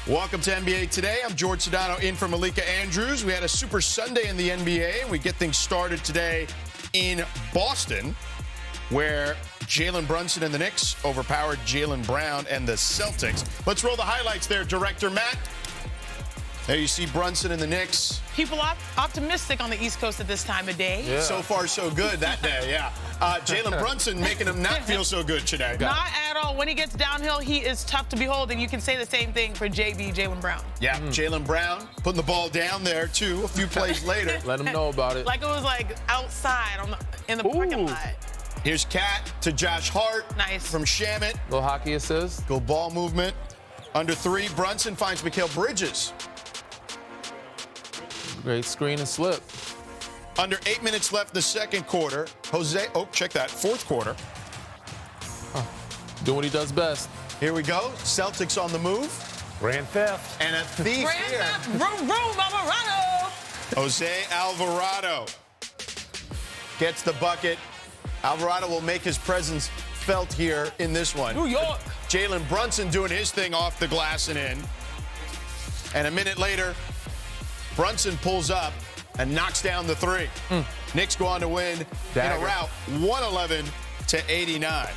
Welcome to NBA Today. I'm Jorge Sedano in for Malika Andrews. We had a Super Sunday in the NBA, and we get things started today in Boston, where Jalen Brunson and the Knicks overpowered Jalen Brown and the Celtics. Let's roll the highlights there, Director Matt. There you see Brunson and the Knicks. People optimistic on the East Coast at this time of day. Yeah. So far, so good that day, yeah. Jalen Brunson making him not feel so good today. Not at all. When he gets downhill, he is tough to behold, and you can say the same thing for Jalen Brown. Yeah, Jalen Brown putting the ball down there, too, a few plays later. Let him know about it. Like it was like outside in the parking lot. Here's Cat to Josh Hart. Nice. From Shamit. Little hockey assist. Go ball movement. Under three, Brunson finds Mikal Bridges. Great screen and slip. Under 8 minutes left in the second quarter. Check that, fourth quarter. Doing what he does best. Here we go. Celtics on the move. Grand theft. And a thief Grand here. theft. Vroom, vroom, Alvarado. Jose Alvarado gets the bucket. Alvarado will make his presence felt here in this one. New York. Jalen Brunson doing his thing off the glass and in. And a minute later, Brunson pulls up and knocks down the three. Knicks go on to win in a rout, 111-89.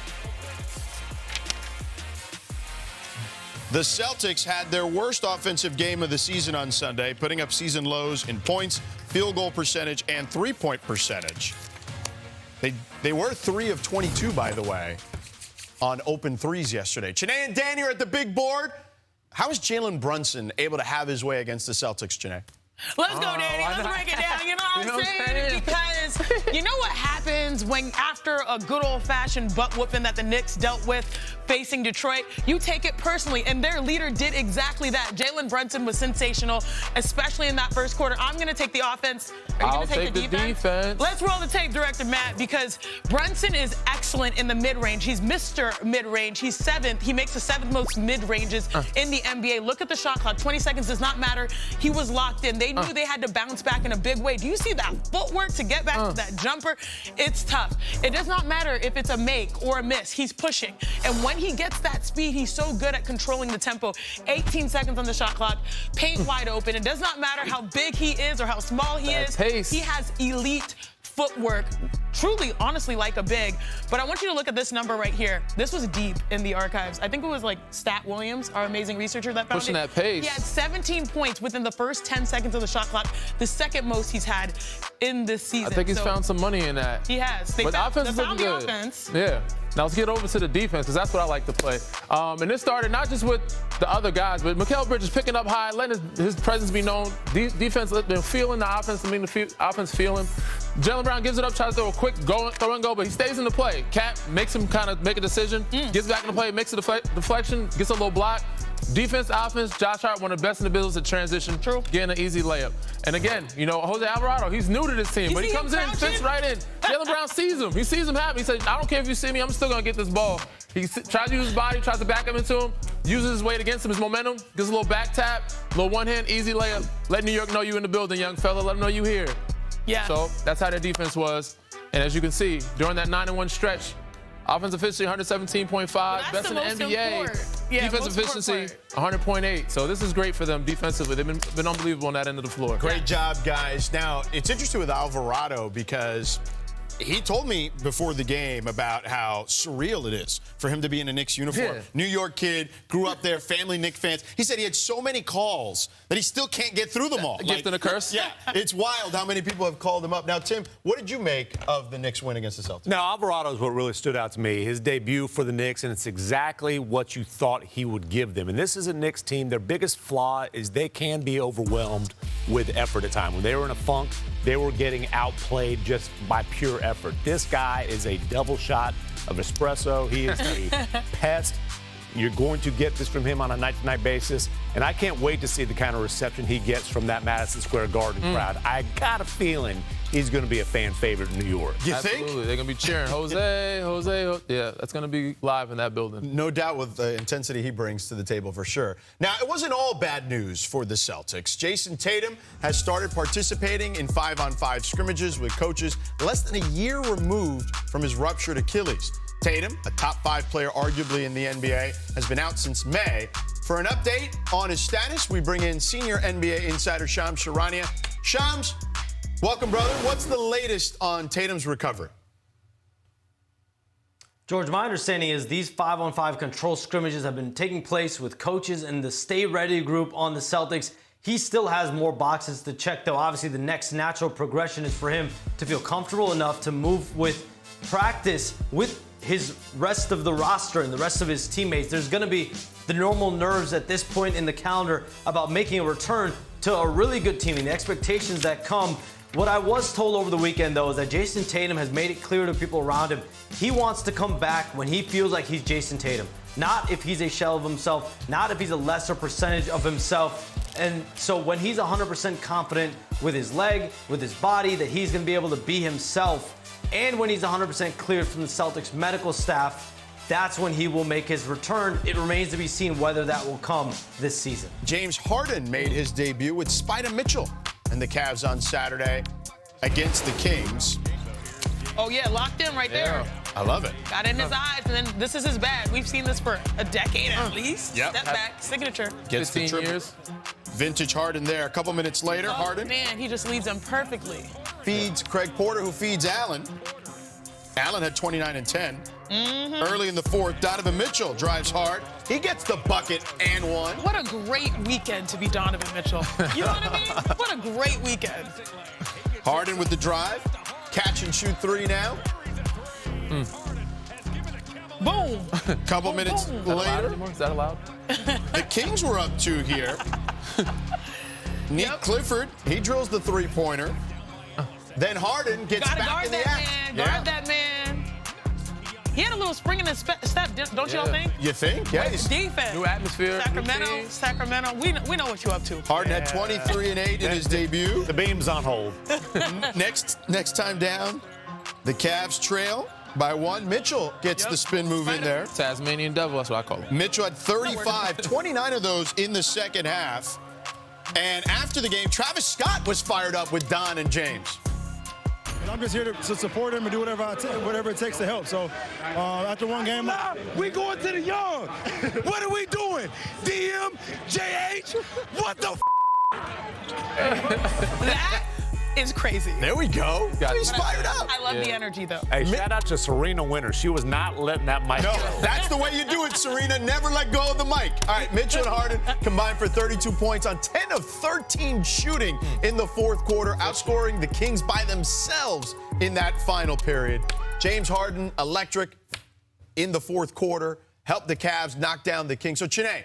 The Celtics had their worst offensive game of the season on Sunday, putting up season lows in points, field goal percentage, and three-point percentage. They were 3 of 22, by the way, on open threes yesterday. Chiney and Danny are at the big board. How is Jalen Brunson able to have his way against the Celtics, Chiney? Let's go, Danny. Let's break it down. You know what I'm saying? Because you know what happens when after a good old-fashioned butt-whooping that the Knicks dealt with facing Detroit, you take it personally, and their leader did exactly that. Jalen Brunson was sensational, especially in that first quarter. I'm going to take the offense. Are you going to take the defense? Let's roll the tape, Director Matt, because Brunson is excellent in the mid-range. He's Mr. Mid-range. He's 7th. He makes the 7th most mid-ranges in the NBA. Look at the shot clock. 20 seconds does not matter. He was locked in. They knew they had to bounce back in a big way. Do you see that footwork to get back to that jumper? It's tough. It does not matter if it's a make or a miss. He's pushing. And when he gets that speed, he's so good at controlling the tempo. 18 seconds on the shot clock, paint wide open. It does not matter how big he is or how small he is. Pace. He has elite footwork, truly, honestly, like a big. But I want you to look at this number right here. This was deep in the archives. I think it was like Stat Williams, our amazing researcher, that found pushing it. That pace. He had 17 points within the first 10 seconds of the shot clock, the second most he's had in this season. I think he's found some money in that. He has. But the offense is looking good. Offense. Yeah. Now let's get over to the defense, because that's what I like to play. And this started not just with the other guys, but Mikal Bridges picking up high, letting his presence be known. Defense, they're feeling the offense, the offense feel him. Jalen Brown gives it up, tries to throw a quick throw and go, but he stays in the play. Cat makes him kind of make a decision, gets back in the play, makes a deflection, gets a little block. Defense, offense, Josh Hart, one of the best in the business at transition. True. Getting an easy layup. And again, you know, Jose Alvarado, he's new to this team, but he comes in, fits right in. Jalen Brown sees him. He sees him happen. He says, I don't care if you see me, I'm still going to get this ball. He tries to use his body, tries to back him into him, uses his weight against him, his momentum, gets a little back tap, little one-hand, easy layup. Let New York know you in the building, young fella. Let them know you here. Yeah. So that's how their defense was. And as you can see, during that 9-1 stretch, offensive efficiency 117.5, best in the NBA. Yeah, defensive efficiency 100.8. So this is great for them defensively. They've been unbelievable on that end of the floor. Great job, guys. Now, it's interesting with Alvarado because he told me before the game about how surreal it is for him to be in a Knicks uniform. Yeah. New York kid, grew up there, family Knicks fans. He said he had so many calls that he still can't get through them all. A gift and a curse? Yeah, it's wild how many people have called him up. Now, Tim, what did you make of the Knicks win against the Celtics? Now, Alvarado is what really stood out to me. His debut for the Knicks, and it's exactly what you thought he would give them. And this is a Knicks team. Their biggest flaw is they can be overwhelmed with effort at times. When they were in a funk, they were getting outplayed just by pure effort. This guy is a double shot of espresso. He is a pest. You're going to get this from him on a night-to-night basis. And I can't wait to see the kind of reception he gets from that Madison Square Garden crowd. I got a feeling he's going to be a fan favorite in New York. You Absolutely. think? They're going to be cheering, Jose. Yeah, that's going to be live in that building. No doubt with the intensity he brings to the table for sure. Now, it wasn't all bad news for the Celtics. Jayson Tatum has started participating in 5-on-5 scrimmages with coaches less than a year removed from his ruptured Achilles. Tatum, a top 5 player arguably in the NBA, has been out since May. For an update on his status, we bring in senior NBA insider Shams Charania. Shams, welcome, brother. What's the latest on Tatum's recovery? George, my understanding is these 5-on-5 control scrimmages have been taking place with coaches and the Stay Ready group on the Celtics. He still has more boxes to check, though. Obviously, the next natural progression is for him to feel comfortable enough to move with practice with his rest of the roster and the rest of his teammates. There's going to be the normal nerves at this point in the calendar about making a return to a really good team and the expectations that come. What I was told over the weekend, though, is that Jayson Tatum has made it clear to people around him he wants to come back when he feels like he's Jayson Tatum. Not if he's a shell of himself, not if he's a lesser percentage of himself. And so when he's 100% confident with his leg, with his body, that he's going to be able to be himself, and when he's 100% cleared from the Celtics medical staff, that's when he will make his return. It remains to be seen whether that will come this season. James Harden made his debut with Spider Mitchell and the Cavs on Saturday against the Kings. Oh, yeah, locked in right there. I love it. Got in his eyes, and then this is his bag. We've seen this for a decade at least. Yep. Step back, signature. Gets the 15 triple. years. Vintage Harden there. A couple minutes later, Oh, Harden man, he just leads them perfectly. feeds Craig Porter, who feeds Allen. Allen had 29 and 10. Early in the fourth, Donovan Mitchell drives hard. He gets the bucket and one. What a great weekend to be Donovan Mitchell. You know what I mean? What a great weekend. Harden with the drive. Catch and shoot three now. Boom. Couple minutes later, Is that allowed? the Kings were up 2 here. Nick Clifford, he drills the three-pointer. Then Harden gets Gotta back guard in the that act. man. Guard that man. He had a little spring in his step, don't y'all think? You think? Yeah. Defense. New atmosphere. Sacramento. We know what you're up to. Harden had 23 and 8 in his debut. The beam's on hold. Next time down, the Cavs trail by 1. Mitchell gets the spin move in there. Tasmanian devil, that's what I call him. Mitchell had 35, 29 of those in the second half. And after the game, Travis Scott was fired up with Don and James. And I'm just here to support him and do whatever it takes to help. So after one game, we going to the yard. What are we doing? DM, JH, what the That is crazy. There we go. He's fired up. I love the energy, though. Hey, shout out to Serena Winter. She was not letting that mic No, go. that's the way you do it, Serena. Never let go of the mic. All right, Mitchell and Harden combined for 32 points on 10 of 13 shooting in the fourth quarter, outscoring the Kings by themselves in that final period. James Harden, electric in the fourth quarter, helped the Cavs knock down the Kings. So, Chiney,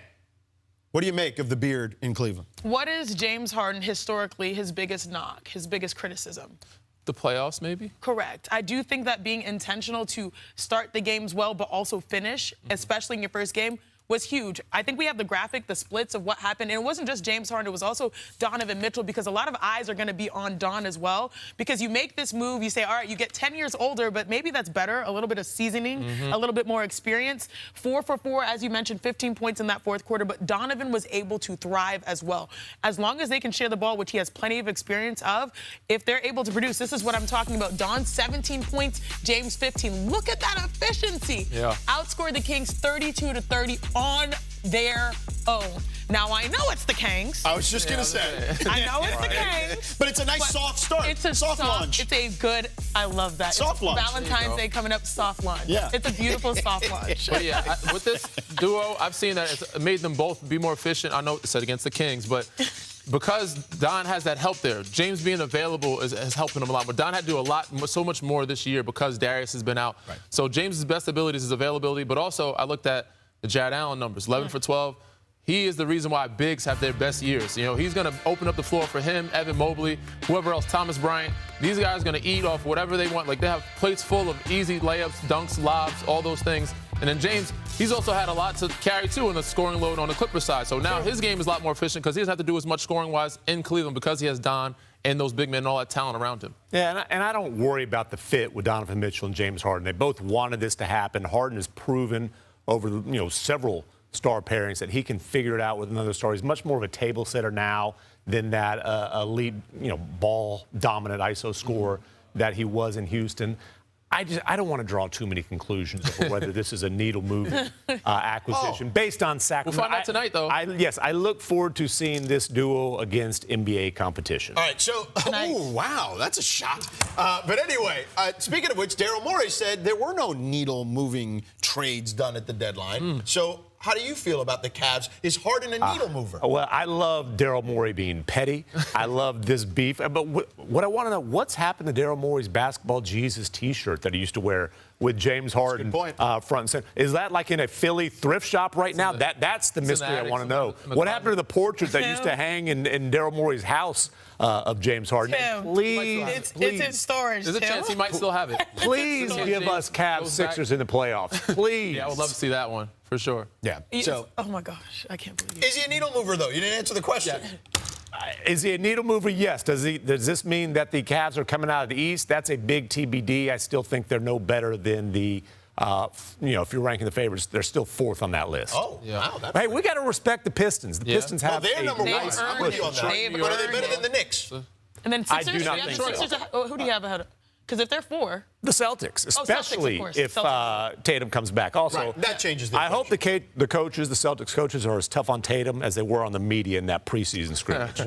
what do you make of the beard in Cleveland? What is James Harden historically his biggest knock, his biggest criticism? The playoffs, maybe? Correct. I do think that being intentional to start the games well but also finish, especially in your first game, was huge. I think we have the graphic, the splits of what happened. And it wasn't just James Harden, it was also Donovan Mitchell, because a lot of eyes are going to be on Don as well. Because you make this move, you say, all right, you get 10 years older, but maybe that's better, a little bit of seasoning, a little bit more experience. 4 for 4, as you mentioned, 15 points in that fourth quarter, but Donovan was able to thrive as well. As long as they can share the ball, which he has plenty of experience of, if they're able to produce, this is what I'm talking about. Don, 17 points, James, 15. Look at that efficiency. Yeah. Outscored the Kings 32-30 on their own. Now, I know it's the Kings. I was just going to say. I know it's the Kings. But it's a nice soft start. It's a soft launch. It's a good, I love that. Soft launch. Valentine's Day coming up, soft launch. Yeah. It's a beautiful soft launch. But yeah, with this duo, I've seen that it's made them both be more efficient. I know it said against the Kings, but because Don has that help there, James being available is helping him a lot. But Don had to do so much more this year because Darius has been out. Right. So James's best ability is his availability, but also I looked at the Jared Allen numbers, 11 for 12. He is the reason why bigs have their best years. You know, he's going to open up the floor for him, Evan Mobley, whoever else, Thomas Bryant. These guys are going to eat off whatever they want. Like, they have plates full of easy layups, dunks, lobs, all those things. And then James, he's also had a lot to carry, too, in the scoring load on the Clippers side. So now his game is a lot more efficient because he doesn't have to do as much scoring-wise in Cleveland because he has Don and those big men and all that talent around him. Yeah, and I don't worry about the fit with Donovan Mitchell and James Harden. They both wanted this to happen. Harden has proven over several star pairings that he can figure it out with another star. He's much more of a table setter now than that elite, ball dominant ISO scorer that he was in Houston. I don't want to draw too many conclusions over whether this is a needle-moving acquisition based on sacrifice. We'll find out tonight, though. Yes, I look forward to seeing this duo against NBA competition. All right, so, wow, that's a shot. But anyway, speaking of which, Daryl Morey said there were no needle-moving trades done at the deadline. So how do you feel about the Cavs? Is Harden a needle mover? Well, I love Daryl Morey being petty. I love this beef. But what I want to know, what's happened to Daryl Morey's basketball Jesus T-shirt that he used to wear with James Harden front and center? Is that like in a Philly thrift shop right now? That's the mystery I want to know. What happened to the portrait that used to hang in Daryl Morey's house of James Harden? Tim, Please, it's in storage. There's a chance he might still have it. Please give us Cavs Sixers in the playoffs. Please. Yeah, I would love to see that one for sure. Yeah. So, oh my gosh, I can't believe it. Is he a needle mover, though? You didn't answer the question. Is he a needle mover? Yes. Does this mean that the Cavs are coming out of the East? That's a big TBD. I still think they're no better than the, if you're ranking the favorites, they're still fourth on that list. Oh, wow. Hey, we got to respect the Pistons. The Pistons have they're number one. I'm with you on that. They've But are they better than the Knicks? And then Sixers? I do not think so. Who do you have ahead of? Because if they're 4. The Celtics, especially if Tatum comes back. Also, that changes the I hope the coaches, the Celtics coaches, are as tough on Tatum as they were on the media in that preseason scrimmage.